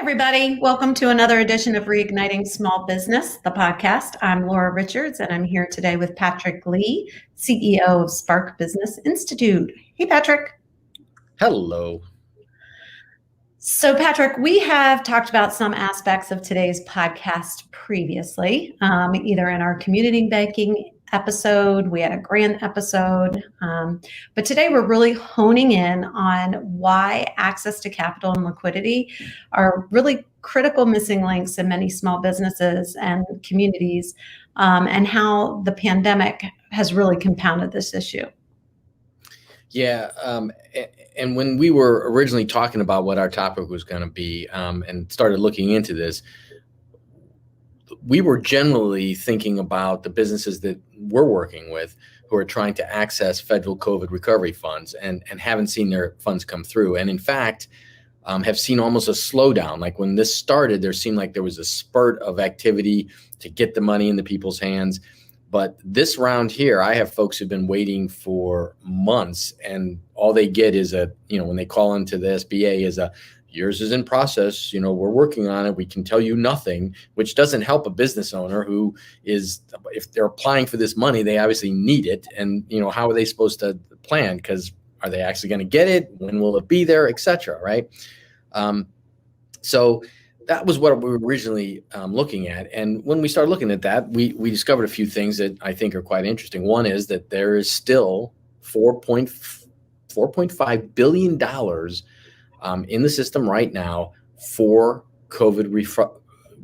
Everybody. Welcome to another edition of Reigniting Small Business, the podcast. I'm Laura Richards, and I'm here today with Patrick Lee, CEO of Spark Business Institute. Hey, Patrick. Hello. So, Patrick, we have talked about some aspects of today's podcast previously, either in our community banking episode, we had a grant episode, but today we're really honing in on why access to capital and liquidity are really critical missing links in many small businesses and communities, and how the pandemic has really compounded this issue. Yeah, and when we were originally talking about what our topic was going to be, and started looking into this, we were generally thinking about the businesses that we're working with who are trying to access federal COVID recovery funds and haven't seen their funds come through. And in fact, have seen almost a slowdown. Like when this started, there seemed like there was a spurt of activity to get the money into people's hands. But this round here, I have folks who've been waiting for months, and all they get is when they call into the SBA is yours is in process, we're working on it. We can tell you nothing, which doesn't help a business owner who is, if they're applying for this money, they obviously need it. And, how are they supposed to plan? Because are they actually going to get it? When will it be there, et cetera, right? So that was what we were originally looking at. And when we started looking at that, we discovered a few things that I think are quite interesting. One is that there is still $4.5 billion in the system right now for COVID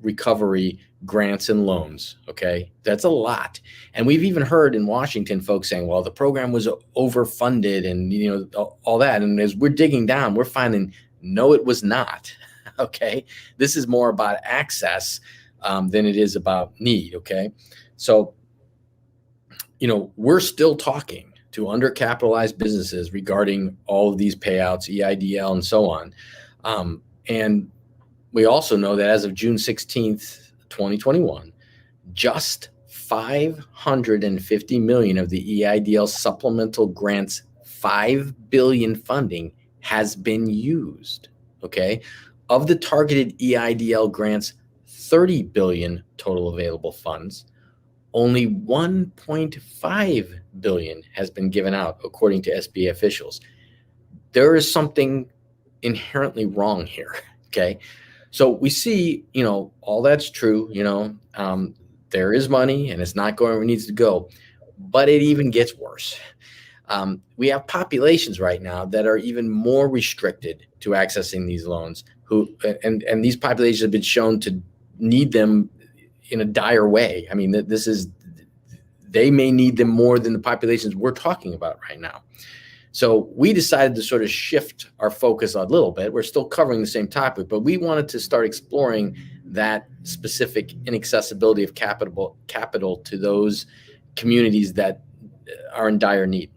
recovery grants and loans. Okay, that's a lot. And we've even heard in Washington folks saying, well, the program was overfunded and all that. And as we're digging down, we're finding no, it was not. Okay, this is more about access than it is about need. Okay, so we're still talking to undercapitalized businesses regarding all of these payouts, EIDL, and so on. And we also know that as of June 16th, 2021, just $550 million of the EIDL supplemental grants, $5 billion funding has been used. Okay. Of the targeted EIDL grants, $30 billion total available funds, only $1.5 billion has been given out, according to SBA officials. There is something inherently wrong here. Okay. So we see, all that's true, there is money and it's not going where it needs to go, but it even gets worse. We have populations right now that are even more restricted to accessing these loans, and these populations have been shown to need them in a dire way. I mean, they may need them more than the populations we're talking about right now. So we decided to sort of shift our focus a little bit. We're still covering the same topic, but we wanted to start exploring that specific inaccessibility of capital to those communities that are in dire need.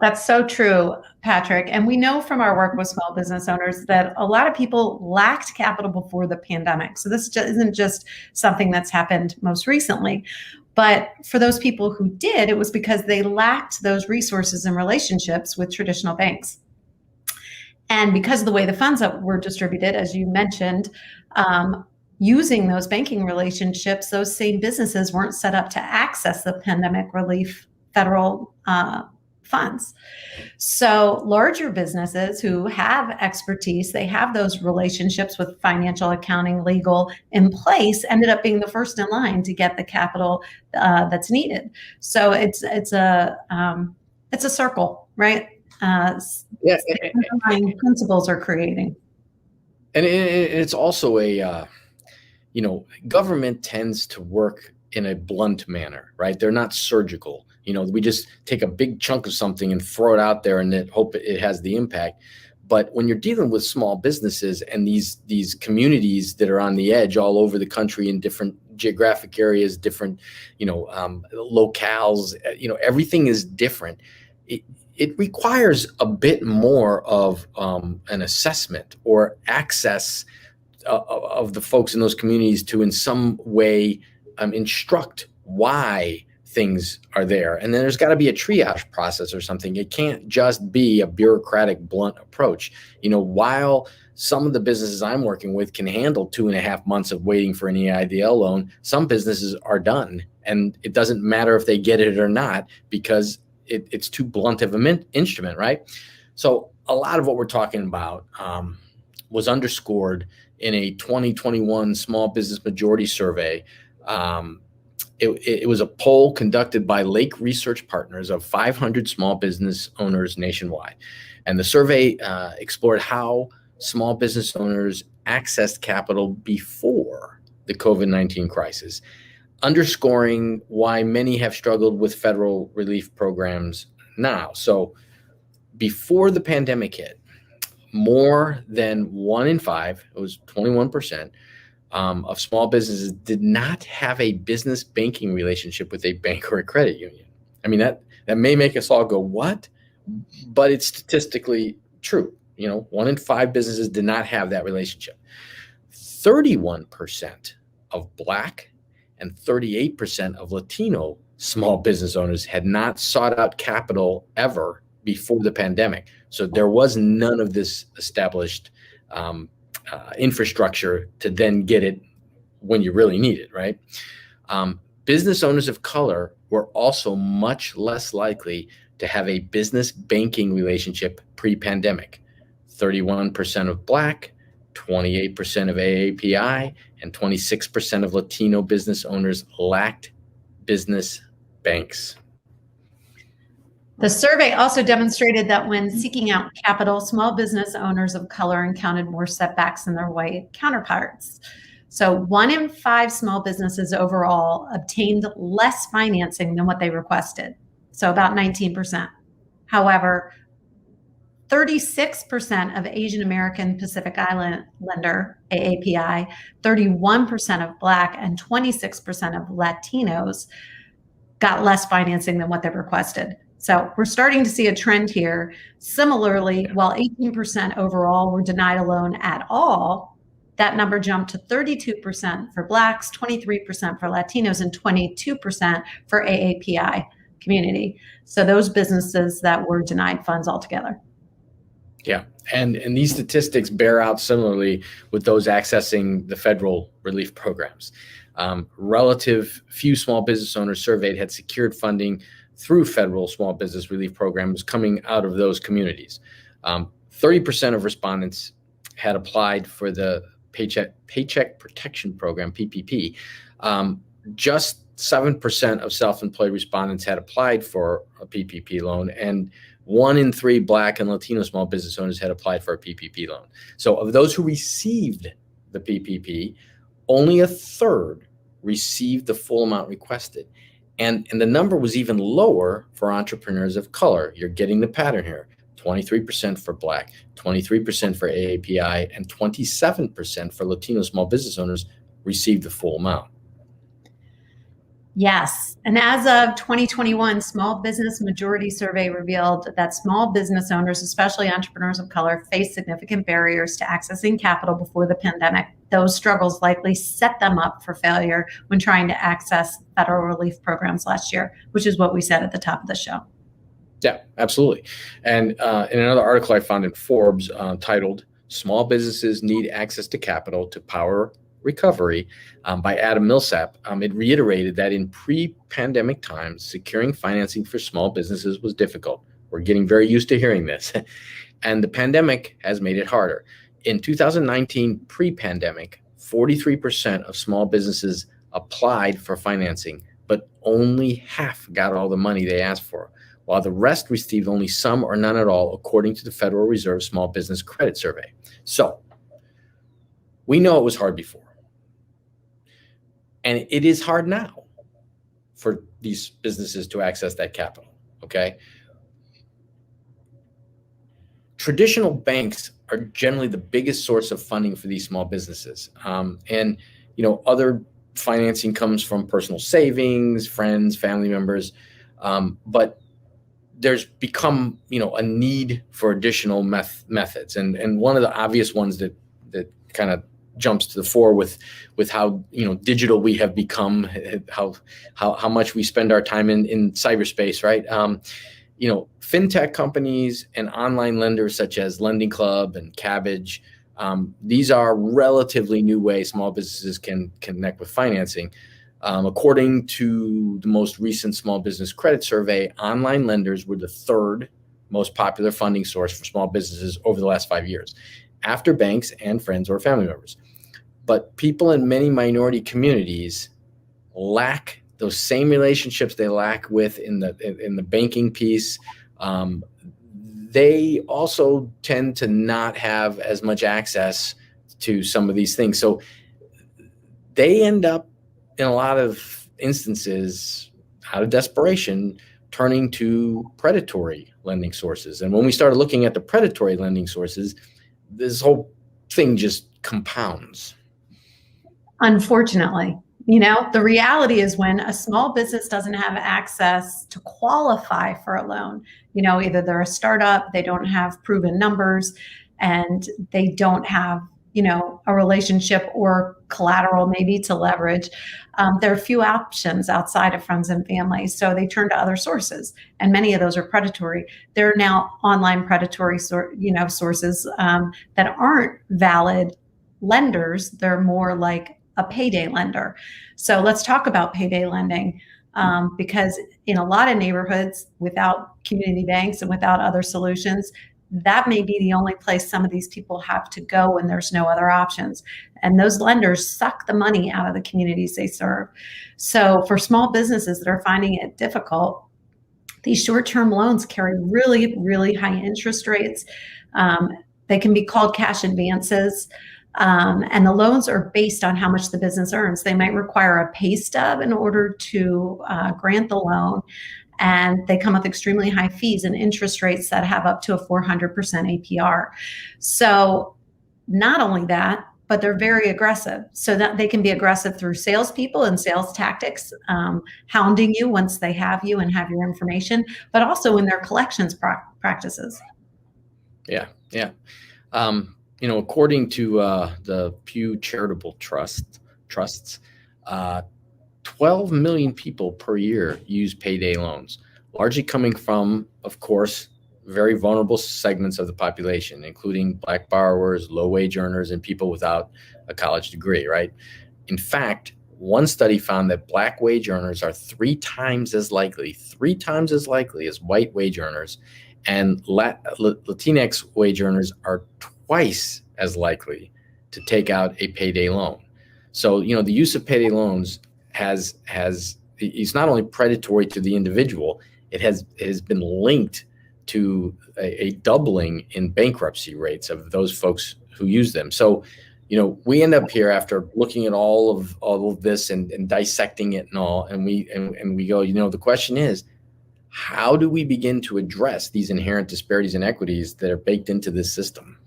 That's so true, Patrick. And we know from our work with small business owners that a lot of people lacked capital before the pandemic. So this isn't just something that's happened most recently. But for those people who did, it was because they lacked those resources and relationships with traditional banks. And because of the way the funds that were distributed, as you mentioned, using those banking relationships, those same businesses weren't set up to access the pandemic relief federal funds. So larger businesses who have expertise, they have those relationships with financial, accounting, legal in place, ended up being the first in line to get the capital that's needed. So it's a circle, right? Yeah, principles are creating. And it's also government tends to work in a blunt manner, right? They're not surgical. We just take a big chunk of something and throw it out there and then hope it has the impact. But when you're dealing with small businesses and these communities that are on the edge all over the country in different geographic areas, different, locales, everything is different. It requires a bit more of an assessment or access of the folks in those communities to in some way instruct why things are there. And then there's got to be a triage process or something. It can't just be a bureaucratic, blunt approach. While some of the businesses I'm working with can handle 2.5 months of waiting for an EIDL loan. Some businesses are done, and it doesn't matter if they get it or not because it's too blunt of an instrument, right? So a lot of what we're talking about was underscored in a 2021 Small Business Majority Survey. It was a poll conducted by Lake Research Partners of 500 small business owners nationwide. And the survey explored how small business owners accessed capital before the COVID-19 crisis, underscoring why many have struggled with federal relief programs now. So before the pandemic hit, more than 1 in 5, it was 21%, of small businesses did not have a business banking relationship with a bank or a credit union. I mean, that may make us all go, what? But it's statistically true. 1 in 5 businesses did not have that relationship. 31% of Black and 38% of Latino small business owners had not sought out capital ever before the pandemic. So there was none of this established infrastructure to then get it when you really need it, right? Business owners of color were also much less likely to have a business banking relationship pre-pandemic. 31% of Black, 28% of AAPI, and 26% of Latino business owners lacked business banks. The survey also demonstrated that when seeking out capital, small business owners of color encountered more setbacks than their white counterparts. So 1 in 5 small businesses overall obtained less financing than what they requested, so about 19%. However, 36% of Asian American Pacific Islander, AAPI, 31% of Black, and 26% of Latinos got less financing than what they requested. So we're starting to see a trend here. Similarly, while 18% overall were denied a loan at all, that number jumped to 32% for Blacks, 23% for Latinos, and 22% for AAPI community. So those businesses that were denied funds altogether. Yeah, and these statistics bear out similarly with those accessing the federal relief programs. Relative few small business owners surveyed had secured funding through federal small business relief programs coming out of those communities. 30% of respondents had applied for the Paycheck Protection Program, PPP. Just 7% of self-employed respondents had applied for a PPP loan, and 1 in 3 Black and Latino small business owners had applied for a PPP loan. So of those who received the PPP, only a third received the full amount requested. And the number was even lower for entrepreneurs of color. You're getting the pattern here. 23% for Black, 23% for AAPI, and 27% for Latino small business owners received the full amount. Yes. And as of 2021, Small Business Majority Survey revealed that small business owners, especially entrepreneurs of color, face significant barriers to accessing capital before the pandemic. Those struggles likely set them up for failure when trying to access federal relief programs last year, which is what we said at the top of the show. Yeah, absolutely. And in another article I found in Forbes titled "Small Businesses Need Access to Capital to Power Recovery" by Adam Millsap, it reiterated that in pre-pandemic times, securing financing for small businesses was difficult. We're getting very used to hearing this. And the pandemic has made it harder. In 2019, pre-pandemic, 43% of small businesses applied for financing, but only half got all the money they asked for, while the rest received only some or none at all, according to the Federal Reserve Small Business Credit Survey. So we know it was hard before. And it is hard now for these businesses to access that capital, okay? Traditional banks are generally the biggest source of funding for these small businesses. And, other financing comes from personal savings, friends, family members. But there's become, a need for additional methods. And one of the obvious ones that kind of jumps to the fore with how digital we have become, how much we spend our time in cyberspace, right? Fintech companies and online lenders such as Lending Club and Cabbage These are relatively new ways small businesses can connect with financing. According to the most recent Small Business Credit Survey, online lenders were the third most popular funding source for small businesses over the last 5 years, after banks and friends or family members. But people in many minority communities lack those same relationships they lack with in the banking piece. They also tend to not have as much access to some of these things. So they end up, in a lot of instances, out of desperation, turning to predatory lending sources. And when we started looking at the predatory lending sources, this whole thing just compounds. Unfortunately, the reality is when a small business doesn't have access to qualify for a loan, either they're a startup, they don't have proven numbers, and they don't have, a relationship or collateral maybe to leverage. There are few options outside of friends and family. So they turn to other sources, and many of those are predatory. There are now online predatory sources that aren't valid lenders. They're more like a payday lender. So let's talk about payday lending, because in a lot of neighborhoods, without community banks and without other solutions, that may be the only place some of these people have to go when there's no other options. And those lenders suck the money out of the communities they serve. So for small businesses that are finding it difficult, these short-term loans carry really, really high interest rates. They can be called cash advances. And the loans are based on how much the business earns. They might require a pay stub in order to grant the loan. And they come with extremely high fees and interest rates that have up to a 400% APR. So not only that, but they're very aggressive. So that they can be aggressive through salespeople and sales tactics, hounding you once they have you and have your information, but also in their collections practices. Yeah. According to the Pew Charitable Trusts, 12 million people per year use payday loans, largely coming from, of course, very vulnerable segments of the population, including Black borrowers, low-wage earners, and people without a college degree, right? In fact, one study found that Black wage earners are three times as likely as white wage earners, and Latinx wage earners are twice as likely to take out a payday loan. So, the use of payday loans it's not only predatory to the individual, it has been linked to a doubling in bankruptcy rates of those folks who use them. So, we end up here after looking at all of this and dissecting it and all, and we go, the question is, how do we begin to address these inherent disparities and inequities that are baked into this system?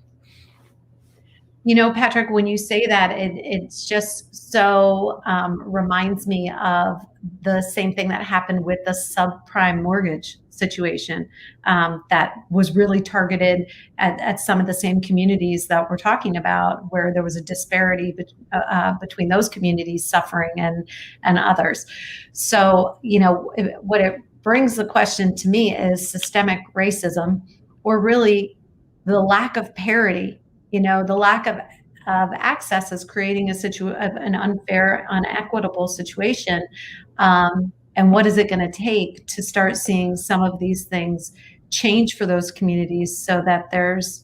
Patrick, when you say that, it's just so reminds me of the same thing that happened with the subprime mortgage situation that was really targeted at some of the same communities that we're talking about, where there was a disparity between those communities suffering and others. So, what it brings the question to me is systemic racism, or really the lack of parity. The lack of access is creating an unfair, unequitable situation. And what is it going to take to start seeing some of these things change for those communities so that there's,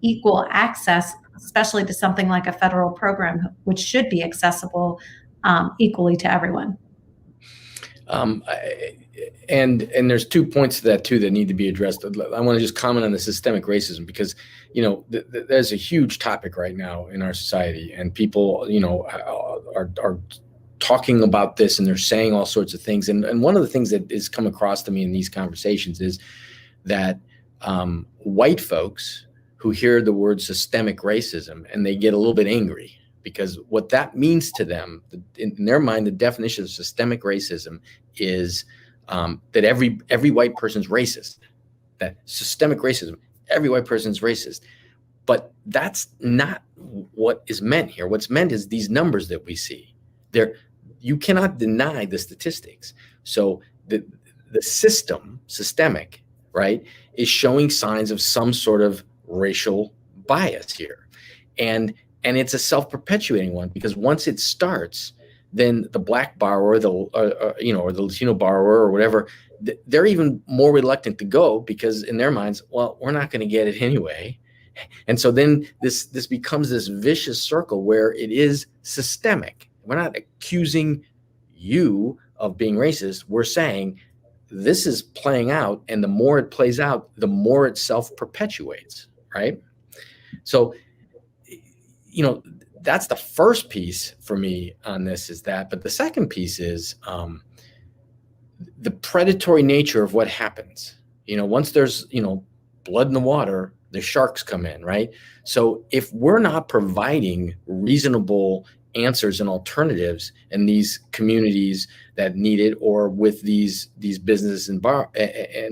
equal access, especially to something like a federal program, which should be accessible equally to everyone? And there's 2 points to that too that need to be addressed. I want to just comment on the systemic racism because, there's a huge topic right now in our society, and people, are talking about this, and they're saying all sorts of things. And one of the things that has come across to me in these conversations is that white folks who hear the word systemic racism and they get a little bit angry, because what that means to them, in their mind, the definition of systemic racism is that every white person's racist. That systemic racism, every white person's racist. But that's not what is meant here. What's meant is these numbers that we see. You cannot deny the statistics. So the systemic, right, is showing signs of some sort of racial bias here. and it's a self-perpetuating one, because once it starts, then the black borrower, or the Latino borrower or whatever, they're even more reluctant to go, because in their minds, well, we're not going to get it anyway. And so then this becomes this vicious circle where it is systemic. We're not accusing you of being racist. We're saying this is playing out, and the more it plays out, the more it self-perpetuates, right? So, that's the first piece for me on this, is that. But the second piece is the predatory nature of what happens. Once there's, blood in the water, the sharks come in, right? So if we're not providing reasonable answers and alternatives in these communities that need it, or with these businesses and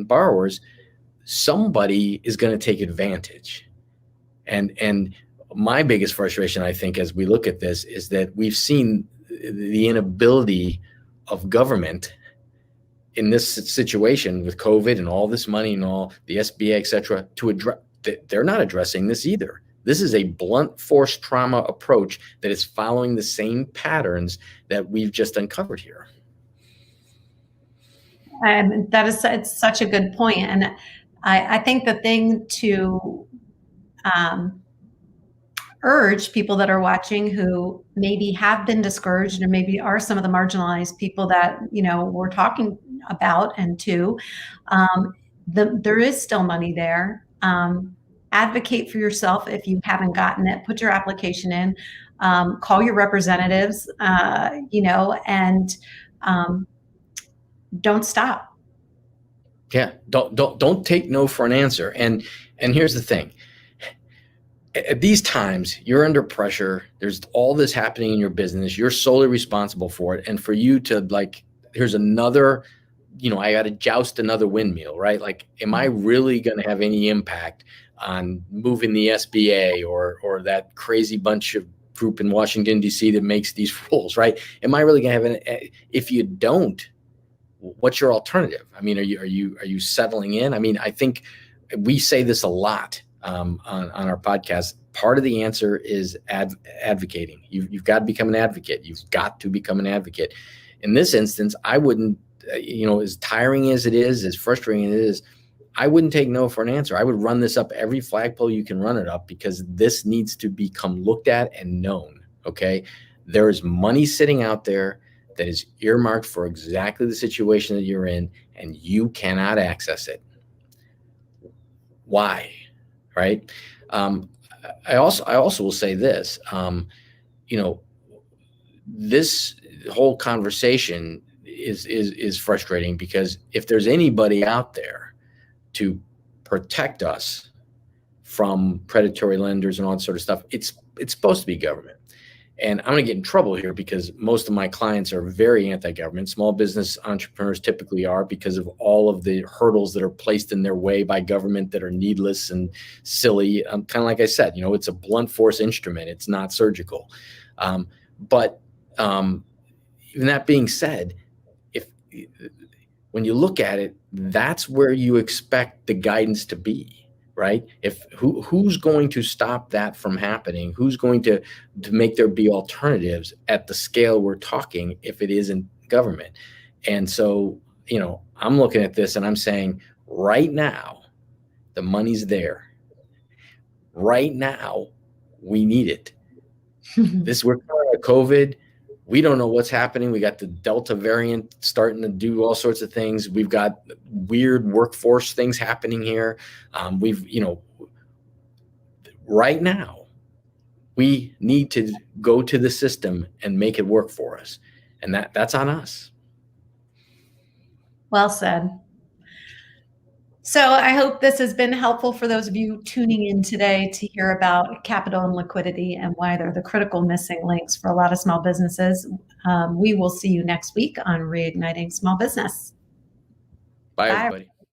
borrowers, somebody is going to take advantage. And my biggest frustration, I think, as we look at this, is that we've seen the inability of government in this situation with COVID and all this money and all the SBA, et cetera, to address. They're not addressing this either. This is a blunt force trauma approach that is following the same patterns that we've just uncovered here. And it's such a good point. And I think the thing to urge people that are watching who maybe have been discouraged, or maybe are some of the marginalized people that, we're talking about and to, there is still money there. Advocate for yourself if you haven't gotten it. Put your application in. Call your representatives. And don't stop. Yeah, don't take no for an answer. And here's the thing. At these times, you're under pressure. There's all this happening in your business. You're solely responsible for it. And for you to here's another, I got to joust another windmill, right? Am I really going to have any impact on moving the SBA or that crazy bunch of group in Washington, D.C. that makes these rules, right? Am I really going to have if you don't, what's your alternative? I mean, are you settling in? I mean, I think we say this a lot on our podcast. Part of the answer is advocating. You've got to become an advocate. You've got to become an advocate. In this instance, I wouldn't, as tiring as it is, as frustrating as it is, I wouldn't take no for an answer. I would run this up every flagpole you can run it up, because this needs to become looked at and known. Okay. There is money sitting out there that is earmarked for exactly the situation that you're in, and you cannot access it. Why? Right. I also will say this, this whole conversation is frustrating, because if there's anybody out there to protect us from predatory lenders and all that sort of stuff, it's supposed to be government. And I'm going to get in trouble here, because most of my clients are very anti-government. Small business entrepreneurs typically are, because of all of the hurdles that are placed in their way by government that are needless and silly. Kind of like I said, it's a blunt force instrument. It's not surgical. But even that being said, when you look at it, that's where you expect the guidance to be, right? Who's going to stop that from happening? Who's going to make there be alternatives at the scale we're talking, if it isn't government? And so, I'm looking at this and I'm saying, right now, the money's there. Right now, we need it. We're coming out of COVID. We don't know what's happening. We got the Delta variant starting to do all sorts of things. We've got weird workforce things happening here. Right now, we need to go to the system and make it work for us. And that's on us. Well said. So I hope this has been helpful for those of you tuning in today to hear about capital and liquidity and why they're the critical missing links for a lot of small businesses. We will see you next week on Reigniting Small Business. Bye, everybody.